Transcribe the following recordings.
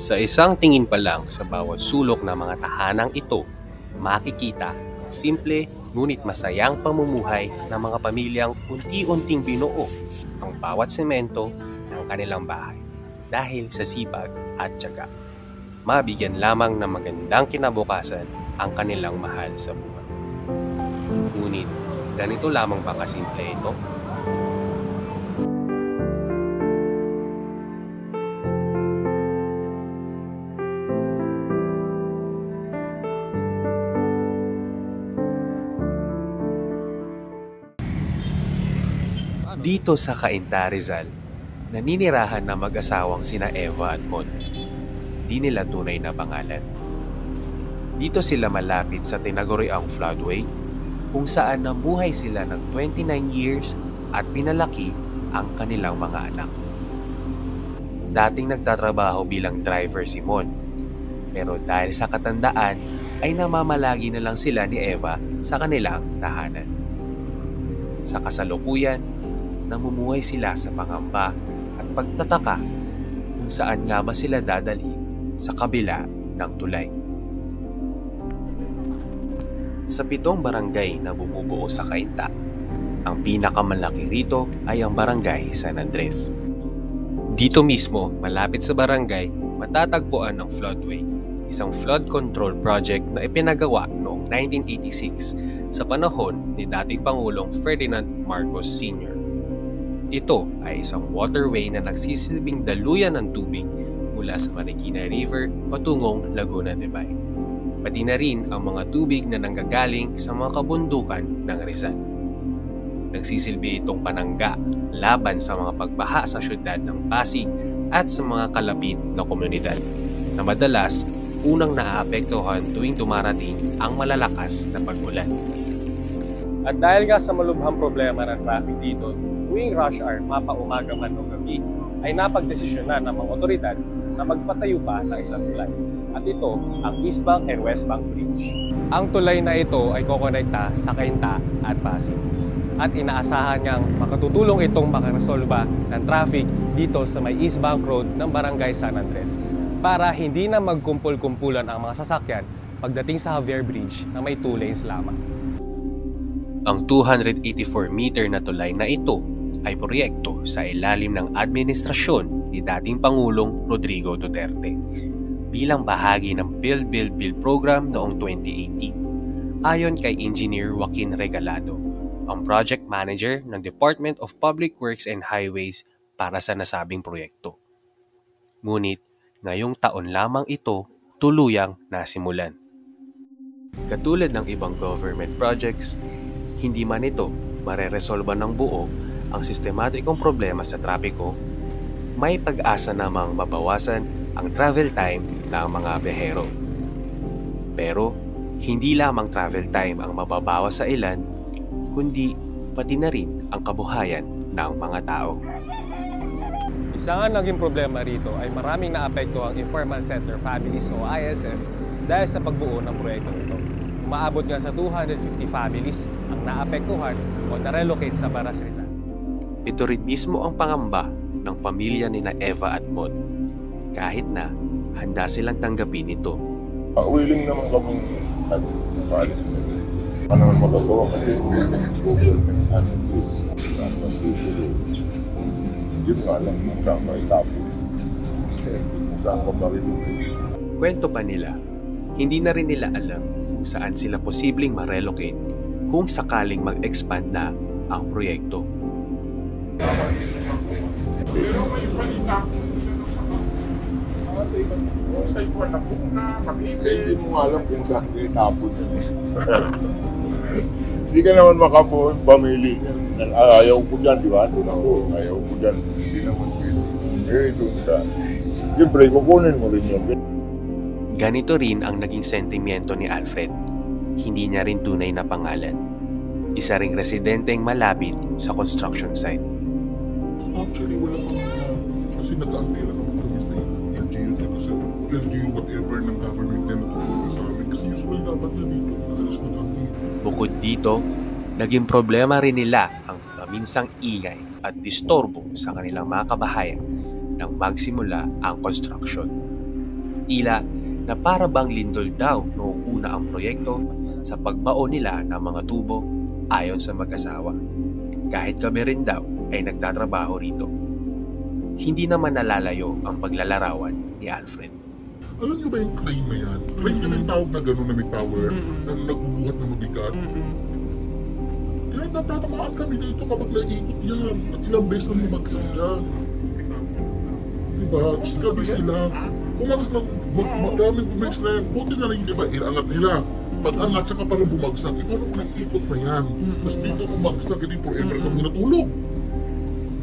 Sa isang tingin pa lang sa bawat sulok ng mga tahanang ito, makikita simple ngunit masayang pamumuhay ng mga pamilyang unti-unting binuo ang bawat semento ng kanilang bahay dahil sa sipag at tiyaga. Mabigyan lamang ng magandang kinabukasan ang kanilang mahal sa buhay. Ngunit ganito lamang ba kasimple ito? Dito sa Cainta, Rizal, naninirahan na mag-asawang sina Eva at Mon. Di nila tunay na pangalan. Dito sila malapit sa tinaguriang floodway kung saan namuhay sila ng 29 years at pinalaki ang kanilang mga anak. Dating nagtatrabaho bilang driver si Mon, pero dahil sa katandaan ay namamalagi na lang sila ni Eva sa kanilang tahanan. Sa kasalukuyan, namumuhay sila sa pangamba at pagtataka kung saan nga ba sila dadalhin sa kabila ng tulay. Sa 7 barangay na bumubuo sa Cainta, ang pinakamalaki rito ay ang Barangay San Andres. Dito mismo, malapit sa barangay, matatagpuan ang floodway, isang flood control project na ipinagawa noong 1986 sa panahon ni dating Pangulong Ferdinand Marcos Sr. Ito ay isang waterway na nagsisilbing daluyan ng tubig mula sa Marikina River patungong Laguna de Bay. Pati na rin ang mga tubig na nanggagaling sa mga kabundukan ng Rizal. Nagsisilbi itong panangga laban sa mga pagbaha sa syudad ng Pasig at sa mga kalapit na komunidad na madalas unang naaapektuhan tuwing dumarating ang malalakas na pag-ulan. At dahil nga sa malubhang problema ng traffic dito, tuwing rush hour, mapaumaga man o gabi, ay napagdesisyonan ng mga otoridad na magpatayo pa ng isang tulay. At ito, ang East Bank and West Bank Bridge. Ang tulay na ito ay kokonekta sa Cainta at Pasig. At inaasahan niyang makatutulong itong makaresolba ng traffic dito sa may East Bank Road ng Barangay San Andres para hindi na magkumpul-kumpulan ang mga sasakyan pagdating sa Javier Bridge na may 2 lanes lamang. Ang 284-meter na tulay na ito ay proyekto sa ilalim ng administrasyon ni dating Pangulong Rodrigo Duterte bilang bahagi ng Build program noong 2018. Ayon kay Engineer Joaquin Regalado, ang project manager ng Department of Public Works and Highways para sa nasabing proyekto. Ngunit ngayong taon lamang ito tuluyang nasimulan. Katulad ng ibang government projects, hindi man ito mareresolba ng buo ang sistematikong problema sa trapiko, may pag-asa namang mabawasan ang travel time ng mga biyahero. Pero hindi lamang travel time ang mababawas sa ilan, kundi pati na rin ang kabuhayan ng mga tao. Isa nga naging problema rito ay maraming naapekto ang informal settler families o ISF dahil sa pagbuo ng proyekto nito. Umaabot nga sa 250 families ang naapektuhan o na-relocate sa Baras Rizal. Ito rin mismo ang pangamba ng pamilya ni na Eva at Mon, kahit na handa silang tanggapin ito. Willing naman kami nag-paalis mo. Ano naman magagawa kasi government yun nga lang kung saan ka itapon. Kung saan ka marilong. Kwento pa nila, hindi na rin nila alam kung saan sila posibleng ma-relocate kung sakaling mag-expand na ang proyekto. Pero may balita sa ibang sa iba na puna, Cavite. Hindi mo alam kung saan ka itapon. Hindi ka naman makapamili. Ayaw ko dyan, di ba? Ayaw ko dyan. Hindi naman pwede. Doon ka. Siyempre, kukunin mo rin yun. Ganito rin ang naging sentimiento ni Alfred. Hindi niya rin tunay na pangalan. Isa ring residenteng malapit sa construction site. Actually, wala kang kasi nag-aantay lang naman kami sa LGU dito sa LGU whatever ng government na natutulong sa amin. Kasi usually dapat na dito, halos nag-aantay. Bukod dito, naging problema rin nila ang paminsang ingay at disturbo sa kanilang mga kabahayan nang magsimula ang construction. Tila na para bang lindol daw noong una ang proyekto sa pagbao nila ng mga tubo ayon sa mag-asawa. Kahit gabi rin daw ay nagtatrabaho rito. Hindi naman nalalayo ang paglalarawan ni Alfred. Alam niyo ba yung crane na yan? Crane na yung tawag na gano'n na may power, na nagbubuhat na mabigat. Kaya natatamaan kami dito kapag naiikot yan. At ilang beses na bumagsak yan. Diba? Tapos gabi sila. Maraming bumigs na yan. Buti na rin, diba? Ilangat nila. Pag-angat saka parang bumagsak. Paano kung nag-ikot na yan? Tapos dito bumagsak, hindi forever kami natulog.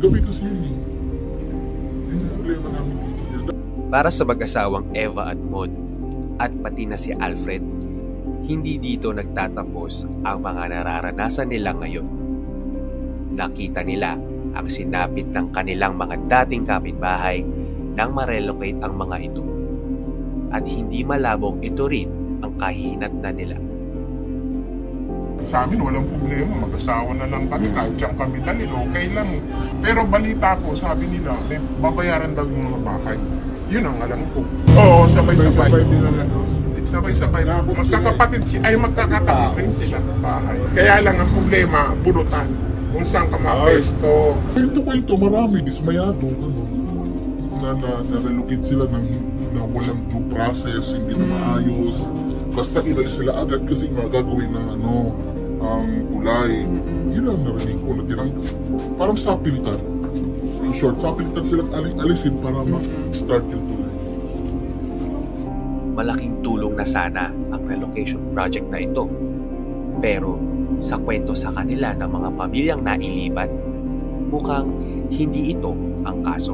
Gabi kasi yun eh. Hindi problema namin dito. Para sa mag-asawang Eva at Maud at pati na si Alfred, hindi dito nagtatapos ang mga nararanasan nila ngayon. Nakita nila ang sinapit ng kanilang mga dating kapitbahay nang ma-relocate ang mga ito. At hindi malabong ito rin ang kahinatnan nila. Sa amin walang problema, mag-asawa na lang kami, kahit siyang kami dalil, okay lang. Pero balita ko, sabi nila, may babayaran daw yung mga bahay. Yun ang alam ko. Oo, sabay-sabay. Sabay-sabay. Magkakapatid magkakatamis rin sila bahay. Kaya lang ang problema, bunutan. Kung saan ka mapesto. Kwento-kwento, marami dismayado. Na-relocate sila na walang due process, hindi na maayos. Basta inalis sila agad kasi nga gagawin na tulay. Yun lang narinig ko na parang sapilitan. In short, sapilitan silang alisin para mag-start yung tulay. Malaking tulong na sana ang relocation project na ito. Pero sa kwento sa kanila ng mga pamilyang nailipat, mukhang hindi ito ang kaso.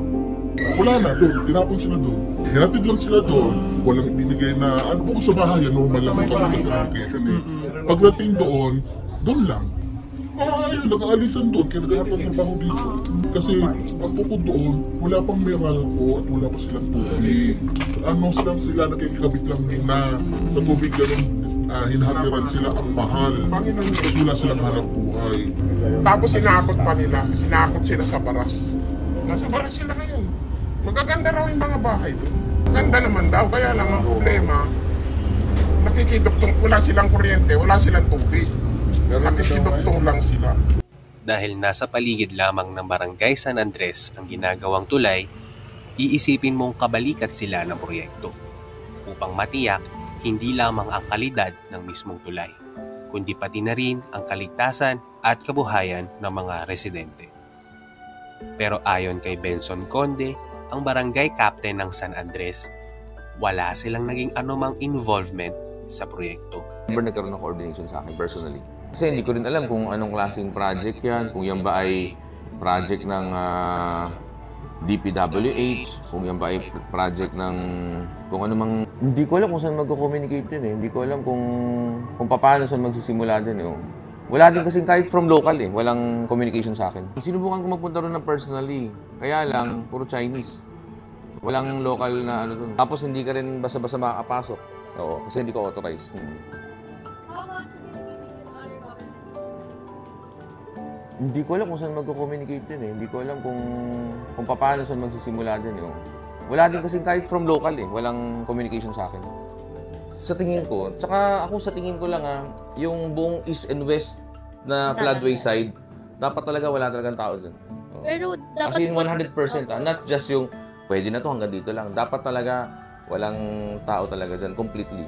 Wala na doon, tinapon sila doon. Hinatid lang sila doon, walang ibinigay na, ano sa bahay, normal lang kasi sa location eh. Pagdating doon lang. Ayun, nag-aalisan doon, kaya naghahanap ng trabaho dito. Kasi ang bukod doon, wala pang Meralco at wala pa silang tubig. Lang sila, nakikabit lang muna. Sa tubig ganun, hinahatiran sila ang mahal. Kasi wala silang hanap buhay. Tapos sinakot pa nila, sinakot sila sa baras. Nasa baras sila ngayon. Magaganda raw yung mga bahay doon. Ganda naman daw, kaya lang ang problema, nakikiduktong, wala silang kuryente, wala silang tubig. Nakikiduktong lang sila. Dahil nasa paligid lamang ng Barangay San Andres ang ginagawang tulay, iisipin mong kabalikat sila ng proyekto upang matiyak hindi lamang ang kalidad ng mismong tulay, kundi pati na rin ang kaligtasan at kabuhayan ng mga residente. Pero ayon kay Benson Conde, ang barangay captain ng San Andres, wala silang naging anumang involvement sa proyekto. Never nagkaroon ng coordination sa akin personally. Kasi hindi ko rin alam kung anong klaseng project yan, kung yan ba ay project ng DPWH, kung yan ba ay project ng kung ano mang... Hindi ko alam kung saan magko-communicate din eh. Hindi ko alam kung paano saan magsisimula din eh. Wala din kasi kahit from local eh, walang communication sa akin. Sinubukan ko magpunta ron ng personally, kaya lang, puro Chinese. Walang local na ano dun. Tapos hindi ka rin basta-basta makakapasok. Oo, kasi hindi ko authorized. Hindi ko alam kung saan magko-communicate din eh. Hindi ko alam kung paano saan magsisimula din eh. Wala din kasi kahit from local eh, walang communication sa akin. Sa tingin ko, tsaka ako sa tingin ko lang yung buong east and west na floodway side, dapat talaga wala talagang tao dun. Pero dapat... As in 100%, not just yung pwede na to hanggang dito lang. Dapat talaga walang tao talaga dyan, completely.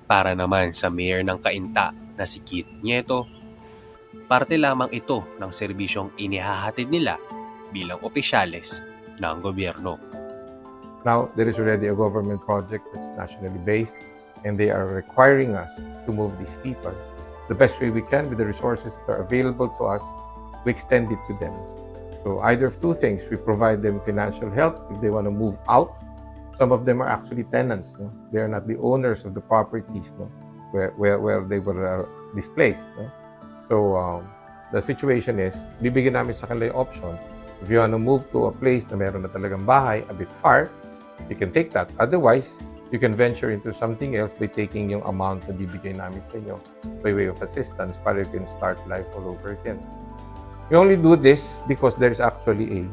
Para naman sa mayor ng Cainta na si Keith Nieto, parte lamang ito ng serbisyong inihahatid nila bilang opisyales ng gobyerno. Now, there is already a government project that's nationally based and they are requiring us to move these people. The best way we can with the resources that are available to us, we extend it to them. So either of two things, we provide them financial help if they want to move out. Some of them are actually tenants. No? They are not the owners of the properties, no? where they were displaced. No? So the situation is, bibigyan namin sa kanila yung option. If you want to move to a place na meron na talagang bahay, a bit far, you can take that. Otherwise, you can venture into something else by taking yung amount na bibigay namin sa inyo by way of assistance para you can start life all over again. We only do this because there is actually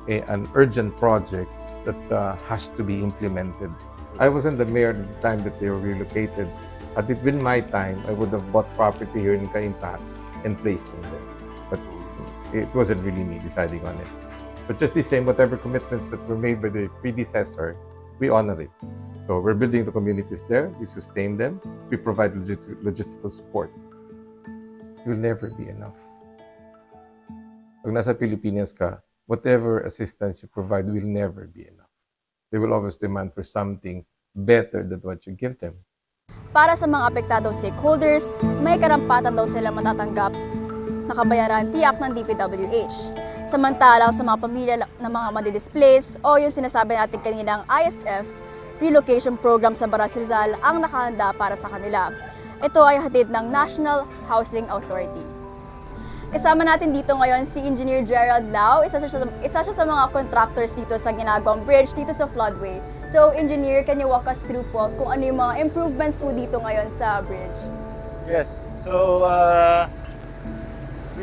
an urgent project that has to be implemented I wasn't the mayor at the time that they were relocated. Had it been my time, I would have bought property here in Cainta and placed them there. But it wasn't really me deciding on it. But just the same, whatever commitments that were made by the predecessor, we honor it. So we're building the communities there, we sustain them, we provide logistical support. It will never be enough. Pag nasa Pilipinas ka, whatever assistance you provide will never be enough. They will always demand for something better than what you give them. Para sa mga apektadong stakeholders, may karampatan daw silang matatanggap na kabayaran tiyak ng DPWH. Samantalang sa mga pamilya ng mga madi-displace o yung sinasabi natin kaninang ISF, relocation program sa Baras Rizal ang nakahanda para sa kanila. Ito ay hatid ng National Housing Authority. Kasama natin dito ngayon si Engineer Gerald Lau, isa siya sa mga contractors dito sa ginagawang bridge dito sa floodway. So, Engineer, can you walk us through po kung ano yung mga improvements po dito ngayon sa bridge? Yes. So,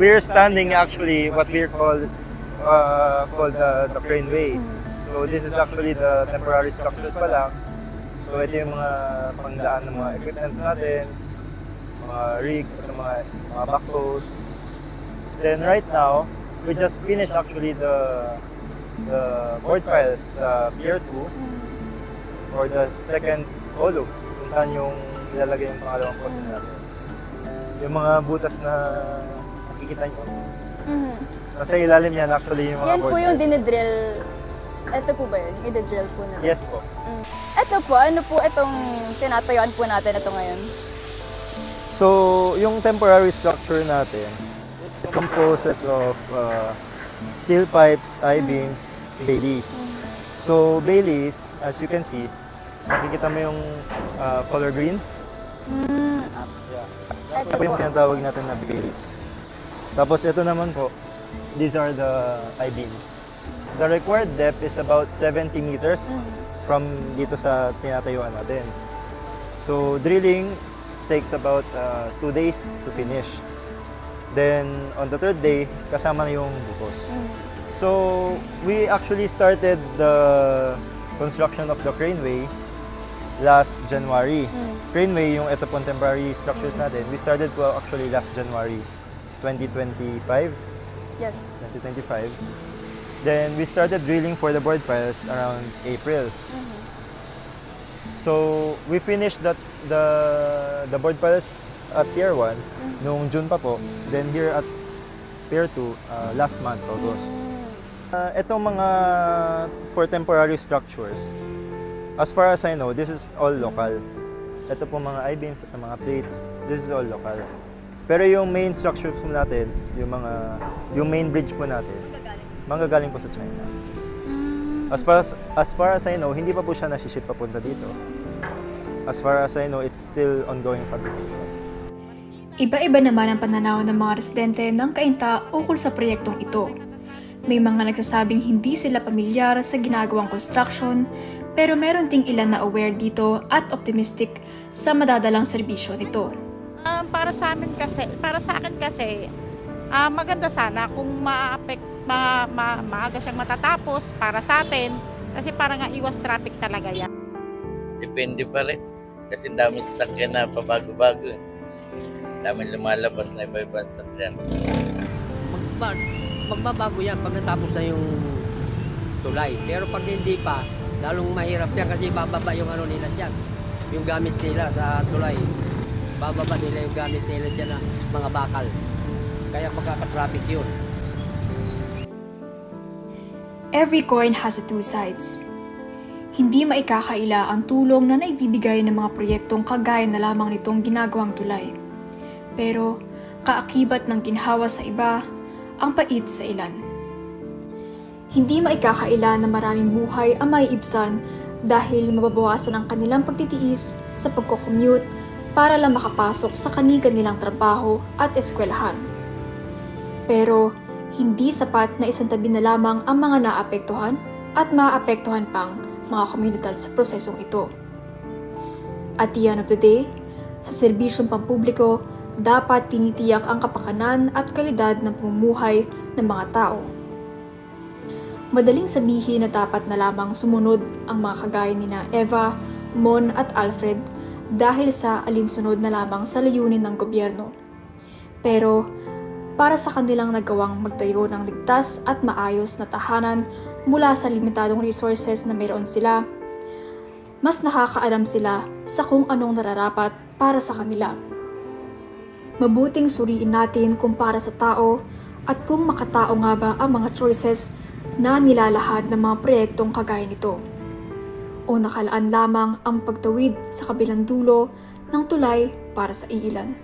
we're standing actually what we called the craneway. So, this is actually the temporary structures pa lang. So, ito yung mga pangdaan ng mga equipments natin, mga rigs, mga backhoes. Then right now, we just finished actually the board piles sa Pier 2 for the second holo, kung saan yung ilalagay yung pangalawang poste natin. Yung mga butas na nakikita nyo. Kasi ilalim yan actually yung mga yan board po yung piles. dinidrill. Ito po ba yun? I-drill po nila? Yes po. Ito po, ano po itong tinatayuan po natin ito ngayon? So, yung temporary structure natin, it composes of steel pipes, I-beams, Baileys. So, Baileys, as you can see, makikita mo yung color green. Yeah. Ito po yung tinatawag natin na Baileys. Tapos ito naman po, these are the I-beams. The required depth is about 70 meters from dito sa tinatayuan natin. So, drilling takes about 2 days to finish. Then, on the third day, kasama na yung bukos. So, we actually started the construction of the craneway last January. Craneway, yung ito pong temporary structures natin, we started po actually last January 2025. Yes. 2025. Then, we started drilling for the board piles around April. So, we finished the board piles at Pier 1 noong June pa po. Then, here at Pier 2 last month, August. Itong mga for temporary structures, as far as I know, this is all local. Ito po mga I-beams, ito mga plates, this is all local. Pero yung main structure po natin, yung main bridge po natin, manggagaling po sa China. As far as I know, hindi pa po siya nasi-ship papunta dito. As far as I know, it's still ongoing fabrication. Iba-iba naman ang pananaw ng mga residente ng Cainta ukol sa proyektong ito. May mga nagsasabing hindi sila pamilyar sa ginagawang construction, pero meron ding ilan na aware dito at optimistic sa madadalang serbisyo nito. Para sa akin kasi, maganda sana kung maaga siyang matatapos para sa atin, kasi para nga iwas traffic talaga yan. Depende pa rin, kasi dami sasakyan na pabago-bago. Dami lumalabas na iba-ibang sasakyan. Magbabago yan pag natapos na yung tulay. Pero pag hindi pa, lalong mahirap yan kasi bababa yung ano nila dyan. Yung gamit nila sa tulay. Bababa nila yung gamit nila dyan na mga bakal. Kaya magkaka-traffic yun. Every coin has two sides. Hindi maikakaila ang tulong na naibibigay ng mga proyektong kagaya na lamang nitong ginagawang tulay. Pero kaakibat ng ginhawa sa iba, ang pait sa ilan. Hindi maikakaila na maraming buhay ang maiibsan dahil mababawasan ang kanilang pagtitiis sa pagko-commute para lang makapasok sa kani-kanilang trabaho at eskwelahan. Pero hindi sapat na isantabi na lamang ang mga naapektuhan at maapektuhan pang mga komunidad sa prosesong ito. At the end of the day, sa serbisyong pampubliko, dapat tinitiyak ang kapakanan at kalidad ng pamumuhay ng mga tao. Madaling sabihin na dapat na lamang sumunod ang mga kagaya ni na Eva Mon at Alfred dahil sa alinsunod na lamang sa layunin ng gobyerno. Pero para sa kanilang nagawang magtayo ng ligtas at maayos na tahanan mula sa limitadong resources na mayroon sila, mas nakakaalam sila sa kung anong nararapat para sa kanila. Mabuting suriin natin kung para sa tao at kung makatao nga ba ang mga choices na nilalahad ng mga proyektong kagaya nito. O nakalaan lamang ang pagtawid sa kabilang dulo ng tulay para sa iilan.